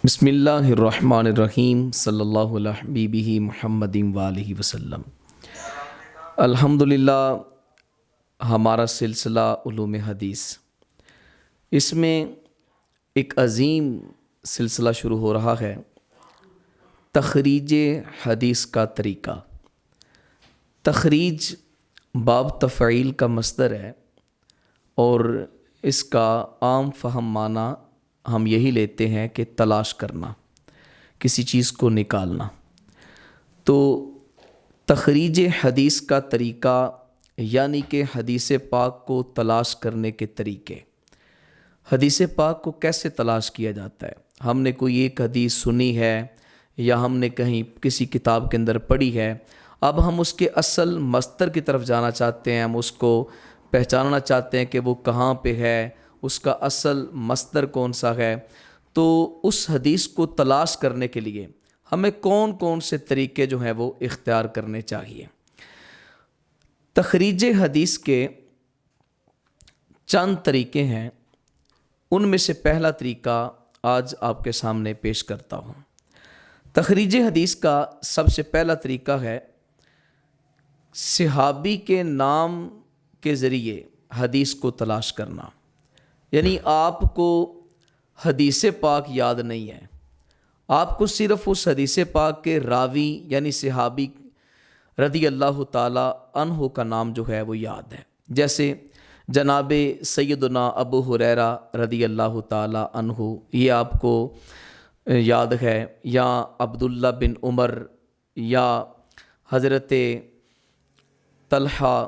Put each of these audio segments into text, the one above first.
بسم اللہ الرحمن الرحیم صلی اللہ علیہ حبیبہ محمد وآلہ وسلم۔ الحمدللہ ہمارا سلسلہ علوم حدیث، اس میں ایک عظیم سلسلہ شروع ہو رہا ہے، تخریج حدیث کا طریقہ۔ تخریج باب تفعیل کا مصدر ہے اور اس کا عام فہم معنی ہم یہی لیتے ہیں کہ تلاش کرنا، کسی چیز کو نکالنا۔ تو تخریج حدیث کا طریقہ یعنی کہ حدیث پاک کو تلاش کرنے کے طریقے۔ حدیث پاک کو کیسے تلاش کیا جاتا ہے؟ ہم نے کوئی ایک حدیث سنی ہے یا ہم نے کہیں کسی کتاب کے اندر پڑھی ہے، اب ہم اس کے اصل مصدر کی طرف جانا چاہتے ہیں، ہم اس کو پہچاننا چاہتے ہیں کہ وہ کہاں پہ ہے، اس کا اصل مصدر کون سا ہے۔ تو اس حدیث کو تلاش کرنے کے لیے ہمیں کون کون سے طریقے جو ہیں وہ اختیار کرنے چاہیے۔ تخریج حدیث کے چند طریقے ہیں، ان میں سے پہلا طریقہ آج آپ کے سامنے پیش کرتا ہوں۔ تخریج حدیث کا سب سے پہلا طریقہ ہے صحابی کے نام کے ذریعے حدیث کو تلاش کرنا۔ یعنی آپ کو حدیث پاک یاد نہیں ہے، آپ کو صرف اس حدیث پاک کے راوی یعنی صحابی رضی اللہ تعالی عنہ کا نام جو ہے وہ یاد ہے، جیسے جناب سیدنا ابو ہریرہ رضی اللہ تعالی عنہ، یہ آپ کو یاد ہے، یا عبداللہ بن عمر، یا حضرت طلحہ،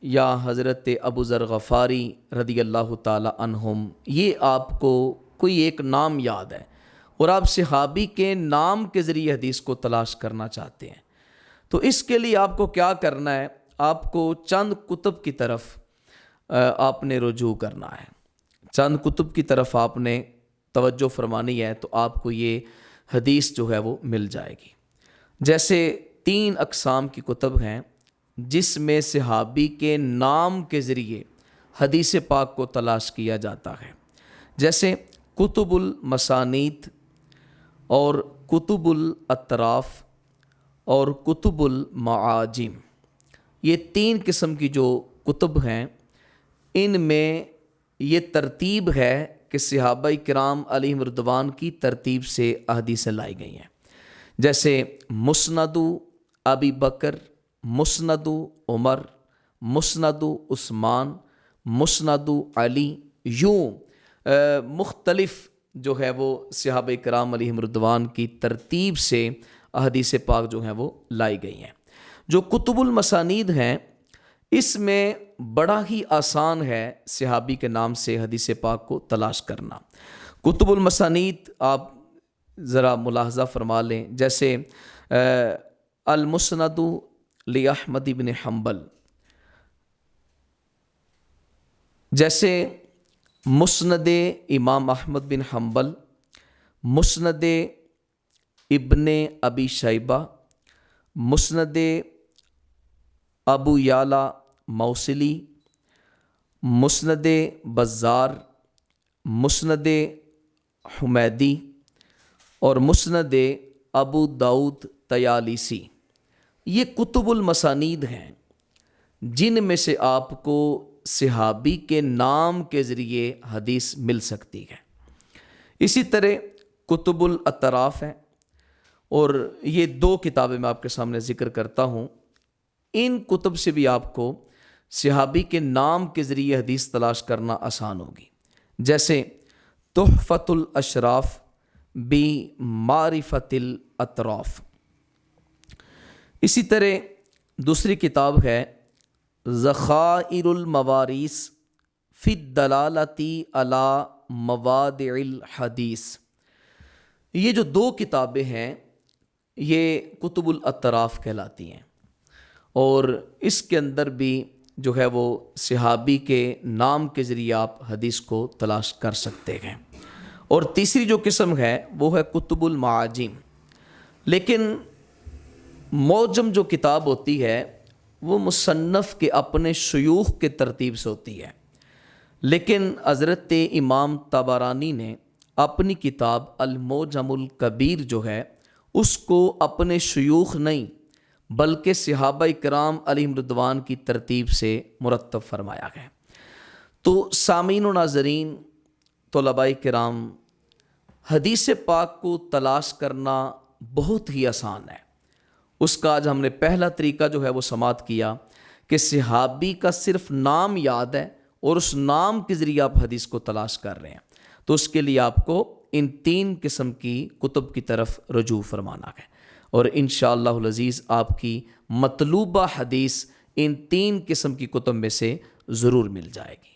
یا حضرت ابو ذر غفاری رضی اللہ تعالی عنہم۔ یہ آپ کو کوئی ایک نام یاد ہے اور آپ صحابی کے نام کے ذریعے حدیث کو تلاش کرنا چاہتے ہیں، تو اس کے لیے آپ کو کیا کرنا ہے؟ آپ کو چند کتب کی طرف آپ نے رجوع کرنا ہے، چند کتب کی طرف آپ نے توجہ فرمانی ہے، تو آپ کو یہ حدیث جو ہے وہ مل جائے گی۔ جیسے 3 اقسام کی کتب ہیں جس میں صحابی کے نام کے ذریعے حدیث پاک کو تلاش کیا جاتا ہے، جیسے کتب المسانید اور کتب الاطراف اور کتب المعاجم۔ یہ 3 قسم کی جو کتب ہیں، ان میں یہ ترتیب ہے کہ صحابہ کرام علیہم رضوان کی ترتیب سے احادیثیں لائی گئی ہیں، جیسے مسند ابی بکر، مسند عمر، مسند عثمان، مسند علی، یوں مختلف جو ہے وہ صحابہ کرام علیہم رضوان کی ترتیب سے احادیث پاک جو ہیں وہ لائی گئی ہیں۔ جو کتب المسانید ہیں، اس میں بڑا ہی آسان ہے صحابی کے نام سے حدیث پاک کو تلاش کرنا۔ کتب المسانید آپ ذرا ملاحظہ فرما لیں، جیسے المسند لأحمد بن حنبل، جیسے مسند امام احمد بن حنبل، مسند ابن ابی شیبہ، مسند ابو یعلا موصلی، مسند بزار، مسند حمیدی اور مسند ابو داؤد طیالیسی۔ یہ کتب المسانید ہیں جن میں سے آپ کو صحابی کے نام کے ذریعے حدیث مل سکتی ہے۔ اسی طرح کتب الاطراف ہیں، اور یہ 2 کتابیں میں آپ کے سامنے ذکر کرتا ہوں، ان کتب سے بھی آپ کو صحابی کے نام کے ذریعے حدیث تلاش کرنا آسان ہوگی، جیسے تحفۃ الاشراف بمعرفۃ الاطراف۔ اسی طرح دوسری کتاب ہے ذخائر الموارث فی الدلالۃ علی موادع الحدیث۔ یہ جو 2 کتابیں ہیں یہ کتب الاطراف کہلاتی ہیں، اور اس کے اندر بھی جو ہے وہ صحابی کے نام کے ذریعے آپ حدیث کو تلاش کر سکتے ہیں۔ اور تیسری جو قسم ہے وہ ہے کتب المعاجم۔ لیکن معجم جو کتاب ہوتی ہے وہ مصنف کے اپنے شیوخ کے ترتیب سے ہوتی ہے، لیکن حضرت امام طبرانی نے اپنی کتاب المعجم الکبیر جو ہے اس کو اپنے شیوخ نہیں بلکہ صحابہ کرام علیہم رضوان کی ترتیب سے مرتب فرمایا گیا۔ تو سامعین و ناظرین، طلباء کرام، حدیث پاک کو تلاش کرنا بہت ہی آسان ہے۔ اس کا آج ہم نے پہلا طریقہ جو ہے وہ سماعت کیا کہ صحابی کا صرف نام یاد ہے اور اس نام کے ذریعے آپ حدیث کو تلاش کر رہے ہیں، تو اس کے لیے آپ کو ان 3 قسم کی کتب کی طرف رجوع فرمانا ہے، اور انشاءاللہ العزیز آپ کی مطلوبہ حدیث ان 3 قسم کی کتب میں سے ضرور مل جائے گی۔